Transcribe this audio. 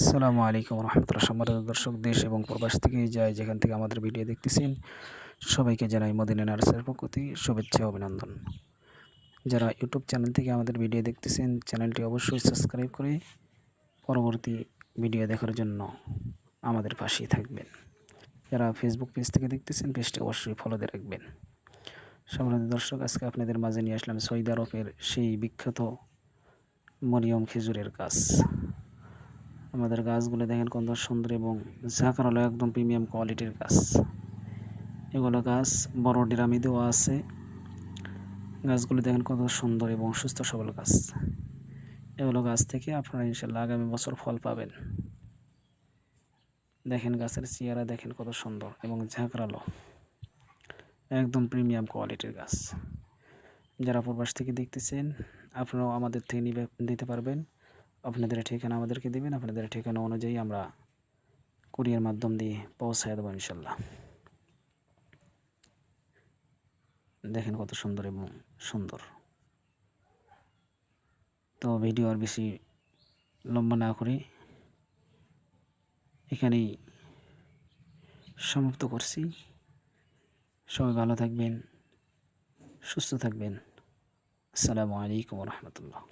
আসসালামু আলাইকুম রহমতুল্লাহ। সম্মানিত দর্শক, দেশ এবং প্রবাস থেকে যায় যেখান থেকে আমাদের ভিডিও দেখতেছেন, সবাইকে জানাই মদিনা নার্সের পক্ষ থেকে শুভেচ্ছা ও অভিনন্দন। যারা ইউটিউব চ্যানেল থেকে আমাদের ভিডিও দেখতেছেন, চ্যানেলটি অবশ্যই সাবস্ক্রাইব করে পরবর্তী ভিডিও দেখার জন্য আমাদের পাশেই থাকবেন। যারা ফেসবুক পেজ থেকে দেখতেছেন, পেজটি অবশ্যই ফলো দিয়ে রাখবেন। সম্মানিত দর্শক, আজকে আপনাদের মাঝে নিয়ে আসলাম সৌদি আরবের সেই বিখ্যাত মরিয়ম খেজুরের গাছ। আমাদের গাছগুলো দেখেন কত সুন্দর এবং ঝাঁকারালো, একদম প্রিমিয়াম কোয়ালিটির গাছ। এগুলো গাছ বড় ড্রামে দেওয়া আছে। গাছগুলো দেখেন কত সুন্দর এবং সুস্থ সবল গাছ। এগুলো গাছ থেকে আপনারা ইনশাল্লাহ আগামী বছর ফল পাবেন। দেখেন গাছের চেহারা দেখেন কত সুন্দর এবং ঝাঁকড়ালো, একদম প্রিমিয়াম কোয়ালিটির গাছ। যারা প্রবাস থেকে দেখতেছেন, আপনারাও আমাদের থেকে নিতে পারবেন। আপনাদের ঠিকানা আমাদেরকে দেবেন, আপনাদের ঠিকানা অনুযায়ী আমরা কুরিয়ার মাধ্যম দিয়ে পৌঁছায় দেবো ইনশাল্লাহ। দেখেন কত সুন্দর এবং সুন্দর। তো ভিডিও আর বেশি লম্বা না করে এখানেই সমাপ্ত করছি। সবাই ভালো থাকবেন, সুস্থ থাকবেন। আসসালামু আলাইকুম রহমতুল্লাহ।